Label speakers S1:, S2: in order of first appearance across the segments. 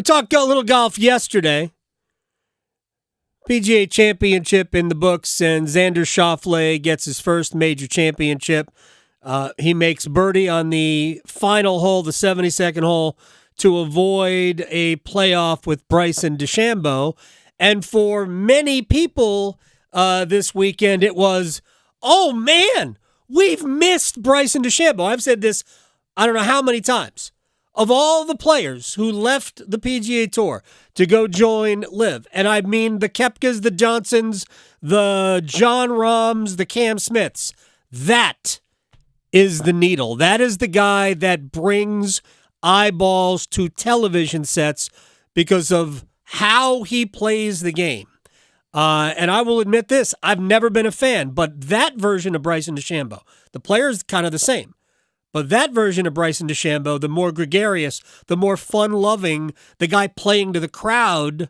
S1: We talked a little golf yesterday. PGA Championship in the books, and Xander Schauffele gets his first major championship. He makes birdie on the final hole, the 72nd hole, to avoid a playoff with Bryson DeChambeau. And for many people this weekend, it was, oh man, we've missed Bryson DeChambeau. I've said this, I don't know how many times. Of all the players who left the PGA Tour to go join LIV, and I mean the Koepkas, the Johnsons, the Jon Rahms, the Cam Smiths, that is the needle. That is the guy that brings eyeballs to television sets because of how he plays the game. And I will admit this, I've never been a fan, but that version of Bryson DeChambeau, the player is kind of the same. But that version of Bryson DeChambeau, the more gregarious, the more fun-loving, the guy playing to the crowd,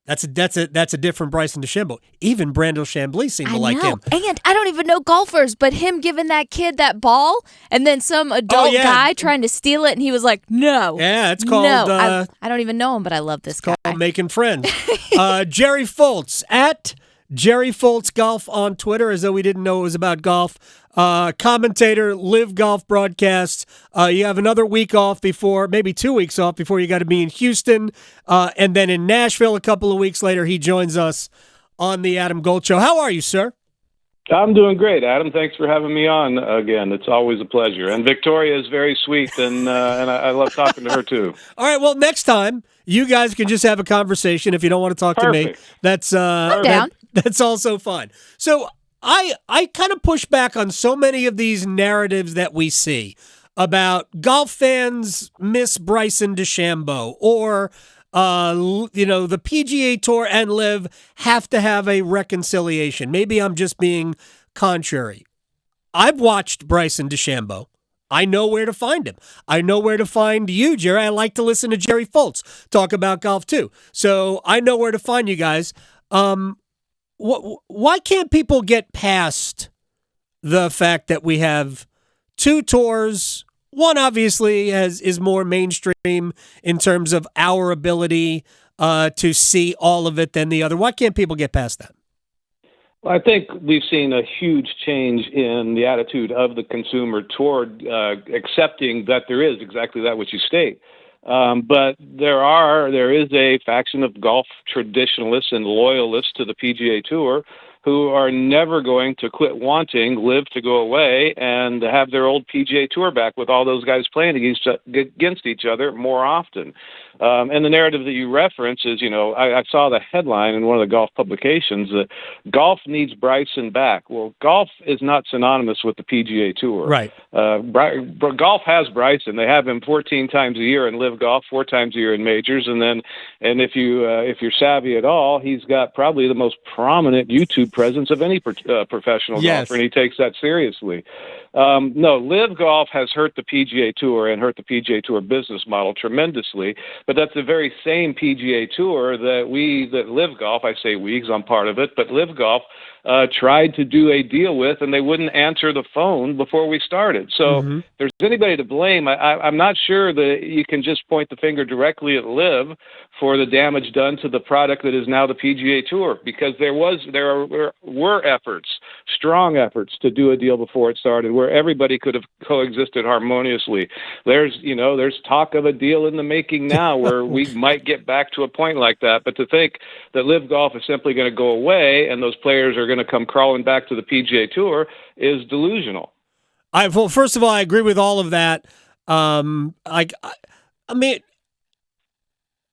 S1: that's a different Bryson DeChambeau. Even Brandel Chambly seemed to like him.
S2: And I don't even know golfers, but him giving that kid that ball and then some adult guy trying to steal it, and he was like, no.
S1: Yeah, it's called...
S2: No, I don't even know him, but I love this guy.
S1: It's called making friends. Jerry Foltz, at Jerry Foltz Golf on Twitter, as though we didn't know it was about golf. Commentator, LIV Golf broadcasts. You have another week off before, maybe 2 weeks off before you got to be in Houston. And then in Nashville a couple of weeks later, he joins us on the Adam Gold Show. How are you, sir?
S3: I'm doing great, Adam. Thanks for having me on again. It's always a pleasure. And Victoria is very sweet, and I love talking to her, too.
S1: All right, well, next time, you guys can just have a conversation. If you don't want to talk to me, that's
S2: down.
S1: That's also fine. So I kind of push back on so many of these narratives that we see about golf fans miss Bryson DeChambeau, or the PGA Tour and LIV have to have a reconciliation. Maybe I'm just being contrary. I've watched Bryson DeChambeau. I know where to find him. I know where to find you, Jerry. I like to listen to Jerry Foltz talk about golf too. So I know where to find you guys. Why can't people get past the fact that we have two tours? One obviously is more mainstream in terms of our ability to see all of it than the other. Why can't people get past that?
S3: Well, I think we've seen a huge change in the attitude of the consumer toward accepting that there is exactly that which you state. But there is a faction of golf traditionalists and loyalists to the PGA Tour who are never going to quit wanting LIV to go away and have their old PGA Tour back with all those guys playing against each other more often. And the narrative that you reference is, I saw the headline in one of the golf publications that golf needs Bryson back. Well, golf is not synonymous with the PGA Tour.
S1: Right.
S3: Golf has Bryson. They have him 14 times a year in LIV Golf, 4 times a year in majors, and if you're savvy at all, he's got probably the most prominent YouTube presence of any professional golfer, and he takes that seriously. No, LIV Golf has hurt the PGA Tour and hurt the PGA Tour business model tremendously. But that's the very same PGA Tour that LIV Golf, I say we because I'm part of it, but LIV Golf tried to do a deal with, and they wouldn't answer the phone before we started. So if there's anybody to blame, I'm not sure that you can just point the finger directly at LIV for the damage done to the product that is now the PGA Tour, because there were efforts, strong efforts, to do a deal before it started where everybody could have coexisted harmoniously. There's talk of a deal in the making now where we might get back to a point like that. But to think that LIV Golf is simply going to go away and those players are going to come crawling back to the PGA Tour is delusional.
S1: Well, first of all, I agree with all of that. I mean,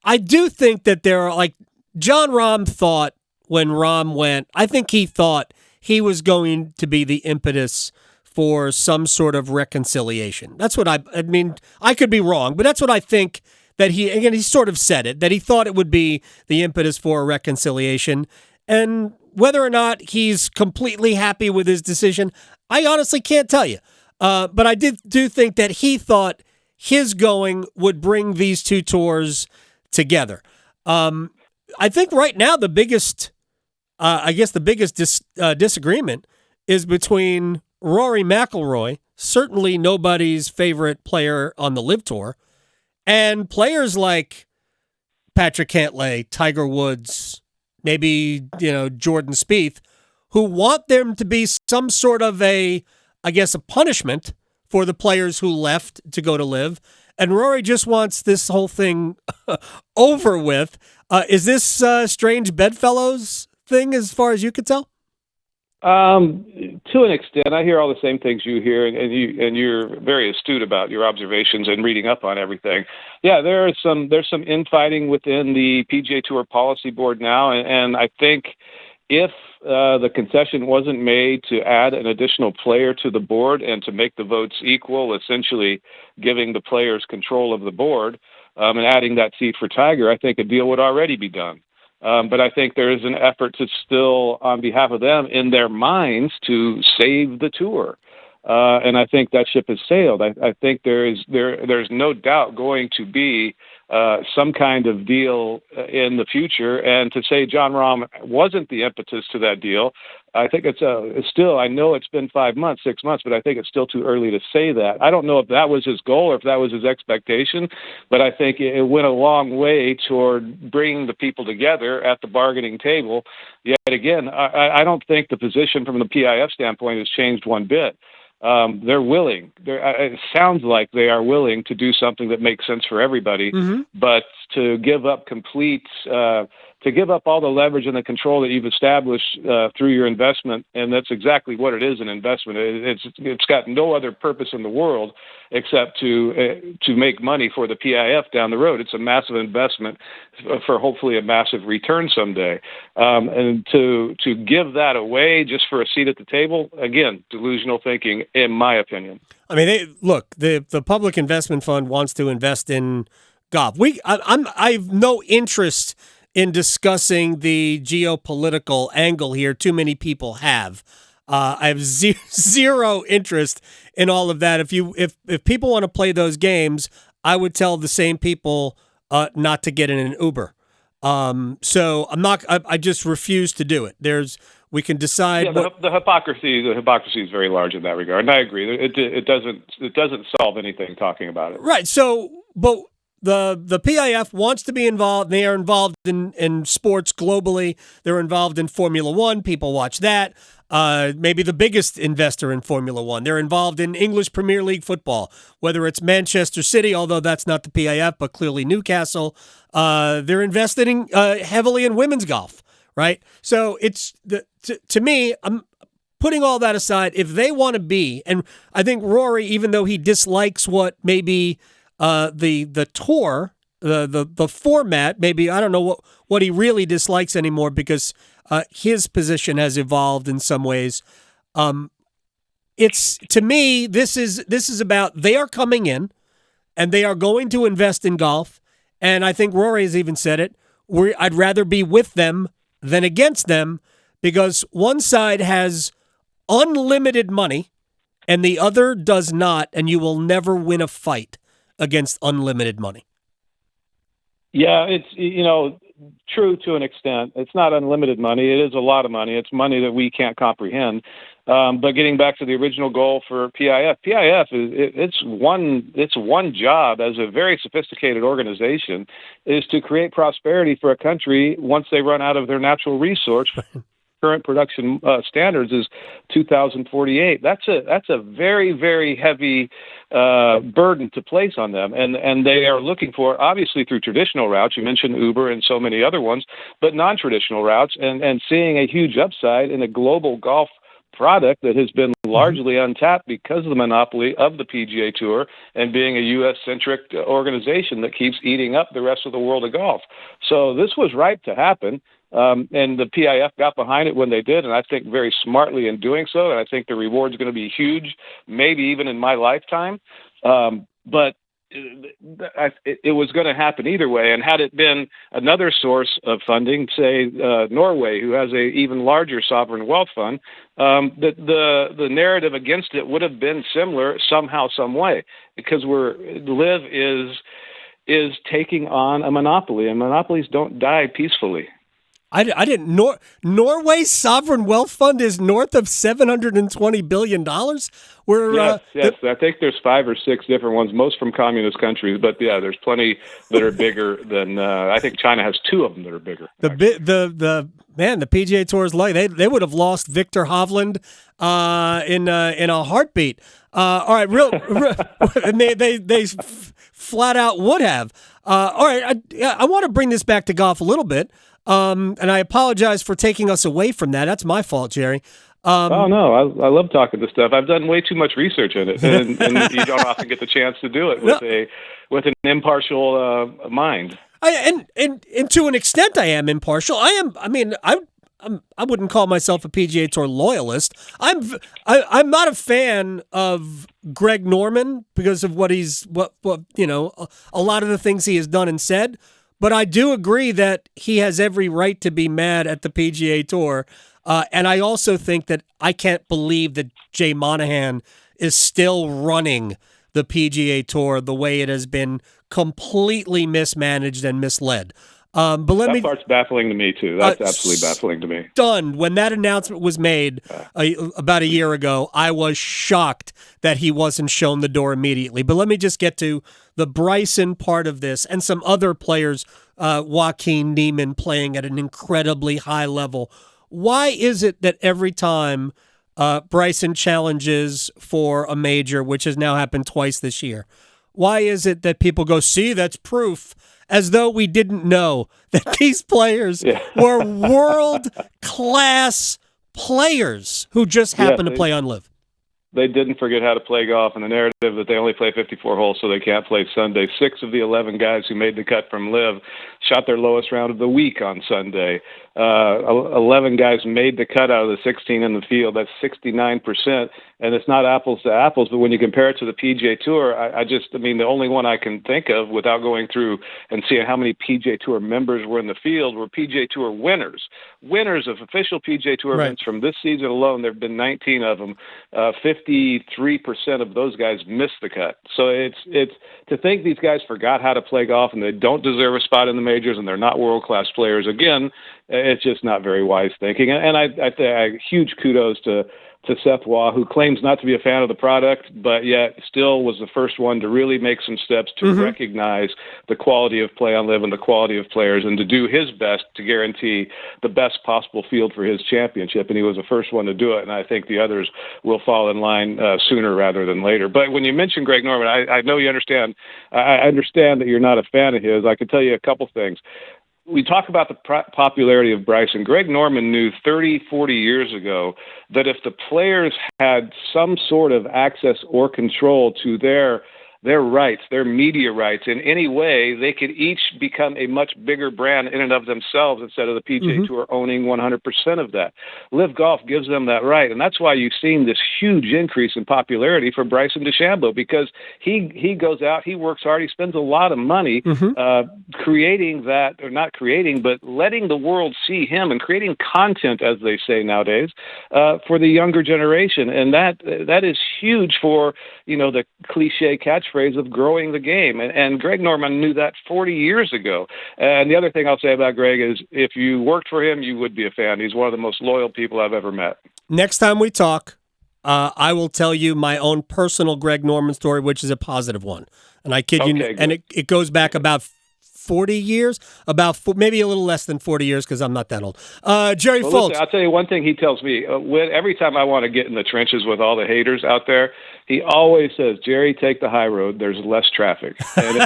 S1: I do think that there are, like, Jon Rahm thought when Rahm went, I think he thought he was going to be the impetus for some sort of reconciliation. That's what I mean, I could be wrong, but that's what I think that he sort of said it, that he thought it would be the impetus for a reconciliation. And whether or not he's completely happy with his decision, I honestly can't tell you. But I do think that he thought his going would bring these two tours together. I think right now the biggest disagreement is between Rory McIlroy, certainly nobody's favorite player on the LIV Tour, And players like Patrick Cantlay, Tiger Woods, maybe, Jordan Spieth, who want them to be some sort of a punishment for the players who left to go to LIV. And Rory just wants this whole thing over with. Is this strange bedfellows thing as far as you could tell?
S3: To an extent, I hear all the same things you hear, and you're very astute about your observations and reading up on everything. Yeah, there's some infighting within the PGA Tour Policy Board now, and I think if the concession wasn't made to add an additional player to the board and to make the votes equal, essentially giving the players control of the board, and adding that seat for Tiger, I think a deal would already be done. But I think there is an effort to still, on behalf of them, in their minds, to save the tour. And I think that ship has sailed. I think there's no doubt going to be some kind of deal in the future. And to say Jon Rahm wasn't the impetus to that deal, I think it's still, I know it's been 5 months, 6 months, but I think it's still too early to say that. I don't know if that was his goal or if that was his expectation, but I think it went a long way toward bringing the people together at the bargaining table. Yet again, I don't think the position from the PIF standpoint has changed one bit. They're willing. It sounds like they are willing to do something that makes sense for everybody, but to give up to give up all the leverage and the control that you've established through your investment, and that's exactly what it is, an investment. It's got no other purpose in the world except to make money for the PIF down the road. It's a massive investment for hopefully a massive return someday. And to give that away just for a seat at the table, again, delusional thinking, in my opinion.
S1: I mean, the Public Investment Fund wants to invest in golf. I have no interest in discussing the geopolitical angle here. Too many people have. I have zero interest in all of that. If people want to play those games, I would tell the same people not to get in an Uber. So I'm not. I just refuse to do it. We can decide.
S3: Yeah, the hypocrisy is very large in that regard, and I agree. It doesn't solve anything talking about it.
S1: Right. So, but the PIF wants to be involved. They are involved in sports globally. They're involved in Formula One. People watch that. Maybe the biggest investor in Formula One. They're involved in English Premier League football, whether it's Manchester City, although that's not the PIF, but clearly Newcastle. They're investing heavily in women's golf, right? So to me, I'm putting all that aside. If they want to be, and I think Rory, even though he dislikes what maybe the tour, the format, maybe I don't know what he really dislikes anymore because his position has evolved in some ways. It's, to me, this is about, they are coming in and they are going to invest in golf. And I think Rory has even said it. I'd rather be with them than against them because one side has unlimited money and the other does not, and you will never win a fight against unlimited money.
S3: Yeah, it's, true to an extent. It's not unlimited money. It is a lot of money. It's money that we can't comprehend. But getting back to the original goal for PIF it's one job as a very sophisticated organization is to create prosperity for a country once they run out of their natural resource. Current production standards is 2048. That's a very, very heavy burden to place on them, and they are looking for, obviously through traditional routes. You mentioned Uber and so many other ones, but non-traditional routes, and seeing a huge upside in a global golf product that has been largely untapped because of the monopoly of the PGA Tour and being a U.S.-centric organization that keeps eating up the rest of the world of golf. So this was ripe to happen. And the PIF got behind it when they did, and I think very smartly in doing so. And I think the reward's going to be huge, maybe even in my lifetime. But it was going to happen either way. And had it been another source of funding, say Norway, who has a even larger sovereign wealth fund, the narrative against it would have been similar somehow, some way, because LIV is taking on a monopoly, and monopolies don't die peacefully.
S1: I didn't. Norway's sovereign wealth fund is north of $720 billion.
S3: Yes. I think there's 5 or 6 different ones, most from communist countries. But yeah, there's plenty that are bigger than. I think China has 2 of them that are bigger.
S1: The PGA Tour is like they would have lost Victor Hovland in a heartbeat. All right, and they flat out would have. All right, I want to bring this back to golf a little bit. And I apologize for taking us away from that. That's my fault, Jerry.
S3: Oh, no, I love talking this stuff. I've done way too much research in it, and you don't often get the chance to do it with an impartial mind.
S1: And to an extent, I am impartial. I wouldn't call myself a PGA Tour loyalist. I'm not a fan of Greg Norman because of what a lot of the things he has done and said. But I do agree that he has every right to be mad at the PGA Tour. And I also think that I can't believe that Jay Monahan is still running the PGA Tour the way it has been completely mismanaged and misled. But that
S3: part's baffling to me, too. That's absolutely baffling to me.
S1: Stunned. When that announcement was made about a year ago, I was shocked that he wasn't shown the door immediately. But let me just get to the Bryson part of this and some other players, Joaquin Niemann playing at an incredibly high level. Why is it that every time Bryson challenges for a major, which has now happened twice this year, why is it that people go, see, that's proof, as though we didn't know that these players were world-class players who just happened to play on LIV?
S3: They didn't forget how to play golf, and the narrative that they only play 54 holes so they can't play Sunday. 6 of the 11 guys who made the cut from LIV shot their lowest round of the week on Sunday. 11 guys made the cut out of the 16 in the field. That's 69%. And it's not apples to apples, but when you compare it to the PGA Tour, the only one I can think of without going through and seeing how many PGA Tour members were in the field were PGA Tour winners of official PGA Tour events from this season alone. There have been 19 of them. 53% of those guys missed the cut. So it's to think these guys forgot how to play golf and they don't deserve a spot in the majors and they're not world-class players. Again, it's just not very wise thinking. And I huge kudos to Seth Waugh, who claims not to be a fan of the product, but yet still was the first one to really make some steps to recognize the quality of play on LIV and the quality of players and to do his best to guarantee the best possible field for his championship. And he was the first one to do it, and I think the others will fall in line sooner rather than later. But when you mention Greg Norman, I know you understand. I understand that you're not a fan of his. I can tell you a couple things. We talk about the popularity of Bryson. Greg Norman knew 30, 40 years ago that if the players had some sort of access or control to their rights, their media rights in any way, they could each become a much bigger brand in and of themselves instead of the PGA Tour owning 100% of that. LIV Golf gives them that right, and that's why you've seen this huge increase in popularity for Bryson DeChambeau, because he goes out, he works hard, he spends a lot of money creating that, or not creating, but letting the world see him and creating content, as they say nowadays, for the younger generation, and that is huge for the cliche catchphrase of growing the game. And Greg Norman knew that 40 years ago. And the other thing I'll say about Greg is if you worked for him, you would be a fan. He's one of the most loyal people I've ever met.
S1: Next time we talk, I will tell you my own personal Greg Norman story, which is a positive one. And I kid you, and it goes back about 40 years, maybe a little less than 40 years because I'm not that old. Jerry Foltz.
S3: Listen, I'll tell you one thing he tells me. Every time I want to get in the trenches with all the haters out there, he always says, Jerry, take the high road. There's less traffic. And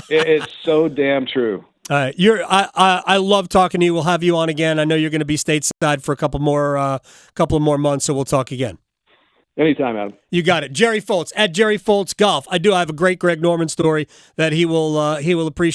S3: it's so damn true.
S1: I love talking to you. We'll have you on again. I know you're going to be stateside for a couple more months, so we'll talk again.
S3: Anytime, Adam.
S1: You got it. Jerry Foltz, at Jerry Foltz Golf. I have a great Greg Norman story that he will appreciate.